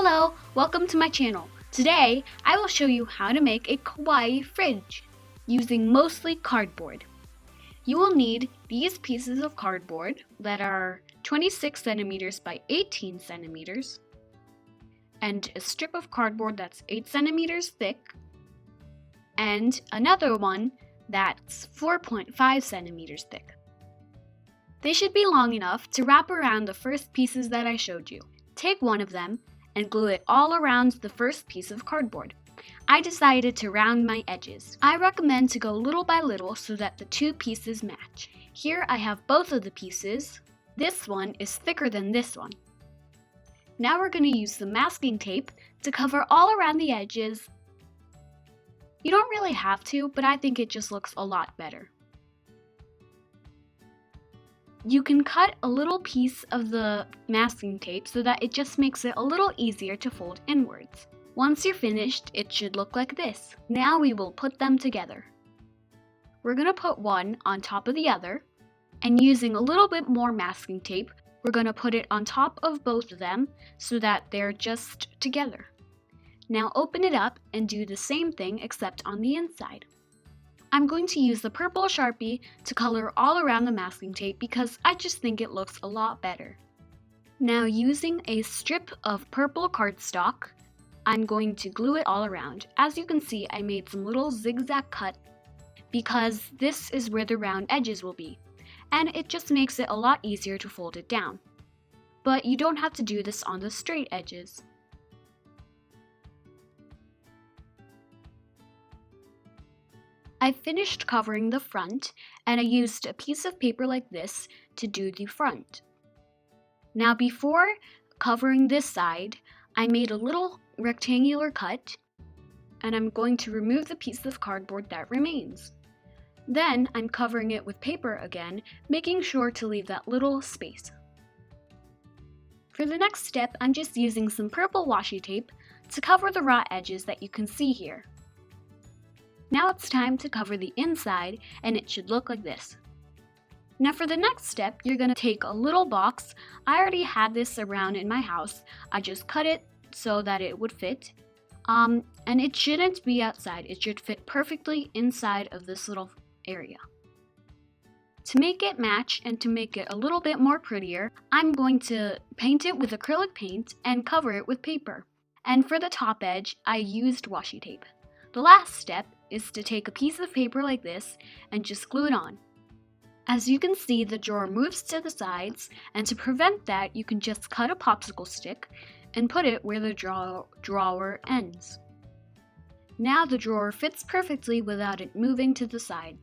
Hello, welcome to my channel. Today, I will show you how to make a kawaii fridge using mostly cardboard. You will need these pieces of cardboard that are 26 centimeters by 18 centimeters and a strip of cardboard that's 8 centimeters thick and another one that's 4.5 centimeters thick. They should be long enough to wrap around the first pieces that I showed you. Take one of them and glue it all around the first piece of cardboard. I decided to round my edges. I recommend to go little by little so that the two pieces match. Here I have both of the pieces. This one is thicker than this one. Now we're going to use some masking tape to cover all around the edges. You don't really have to, but I think it just looks a lot better. You can cut a little piece of the masking tape so that it just makes it a little easier to fold inwards. Once you're finished, it should look like this. Now we will put them together. We're going to put one on top of the other, and using a little bit more masking tape, we're going to put it on top of both of them so that they're just together. Now open it up and do the same thing except on the inside. I'm going to use the purple Sharpie to color all around the masking tape because I just think it looks a lot better. Now using a strip of purple cardstock, I'm going to glue it all around. As you can see, I made some little zigzag cut because this is where the round edges will be, and it just makes it a lot easier to fold it down. But you don't have to do this on the straight edges. I finished covering the front, and I used a piece of paper like this to do the front. Now before covering this side, I made a little rectangular cut, and I'm going to remove the piece of cardboard that remains. Then I'm covering it with paper again, making sure to leave that little space. For the next step, I'm just using some purple washi tape to cover the raw edges that you can see here. Now it's time to cover the inside, and it should look like this. Now for the next step, you're going to take a little box. I already had this around in my house. I just cut it so that it would fit. And it shouldn't be outside. It should fit perfectly inside of this little area. To make it match and to make it a little bit more prettier, I'm going to paint it with acrylic paint and cover it with paper. And for the top edge, I used washi tape. The last step is to take a piece of paper like this and just glue it on. As you can see, the drawer moves to the sides, and to prevent that, you can just cut a popsicle stick and put it where the drawer ends. Now the drawer fits perfectly without it moving to the sides.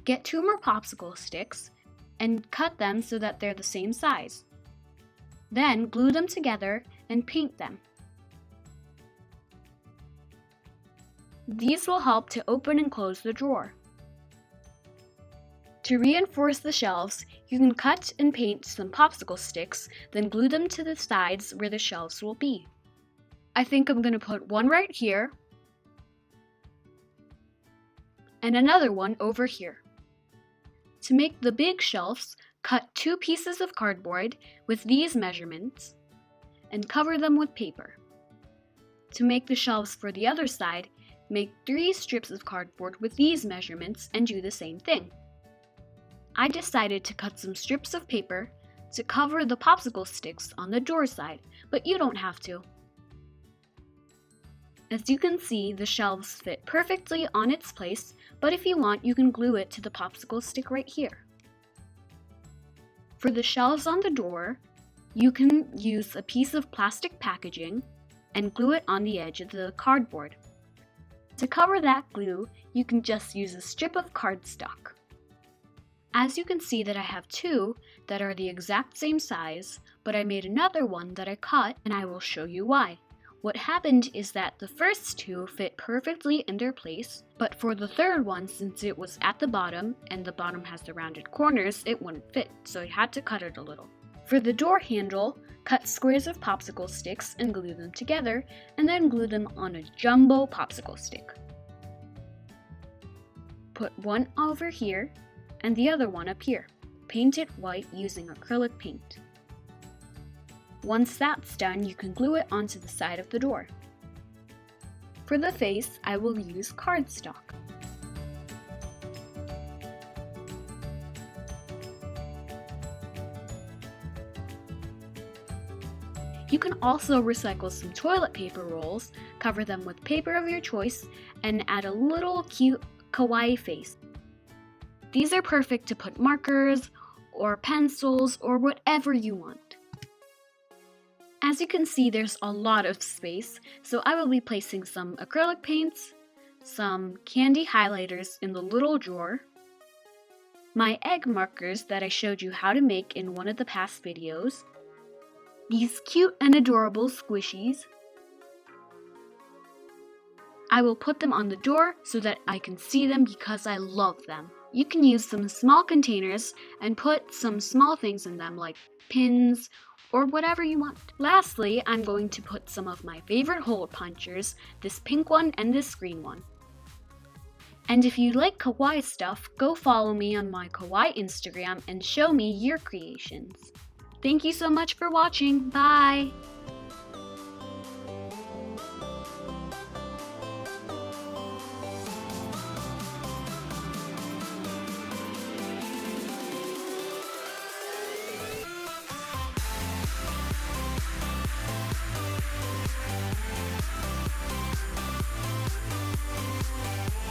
Get 2 more popsicle sticks and cut them so that they're the same size. Then glue them together and paint them. These will help to open and close the drawer. To reinforce the shelves, you can cut and paint some popsicle sticks, then glue them to the sides where the shelves will be. I think I'm going to put one right here, and another one over here. To make the big shelves, cut 2 pieces of cardboard with these measurements, and cover them with paper. To make the shelves for the other side, make 3 strips of cardboard with these measurements and do the same thing. I decided to cut some strips of paper to cover the popsicle sticks on the door side, but you don't have to. As you can see, the shelves fit perfectly on its place, but if you want, you can glue it to the popsicle stick right here. For the shelves on the door, you can use a piece of plastic packaging and glue it on the edge of the cardboard. To cover that glue, you can just use a strip of cardstock. As you can see that I have 2 that are the exact same size, but I made another one that I cut, and I will show you why. What happened is that the first 2 fit perfectly in their place, but for the third one, since it was at the bottom and the bottom has the rounded corners, it wouldn't fit, so I had to cut it a little. For the door handle, cut squares of popsicle sticks and glue them together, and then glue them on a jumbo popsicle stick. Put one over here and the other one up here. Paint it white using acrylic paint. Once that's done, you can glue it onto the side of the door. For the face, I will use cardstock. You can also recycle some toilet paper rolls, cover them with paper of your choice, and add a little cute kawaii face. These are perfect to put markers or pencils or whatever you want. As you can see, there's a lot of space, so I will be placing some acrylic paints, some candy highlighters in the little drawer, my egg markers that I showed you how to make in one of the past videos, these cute and adorable squishies. I will put them on the door so that I can see them because I love them. You can use some small containers and put some small things in them like pins or whatever you want. Lastly, I'm going to put some of my favorite hole punchers, this pink one and this green one. And if you like kawaii stuff, go follow me on my kawaii Instagram and show me your creations. Thank you so much for watching. Bye!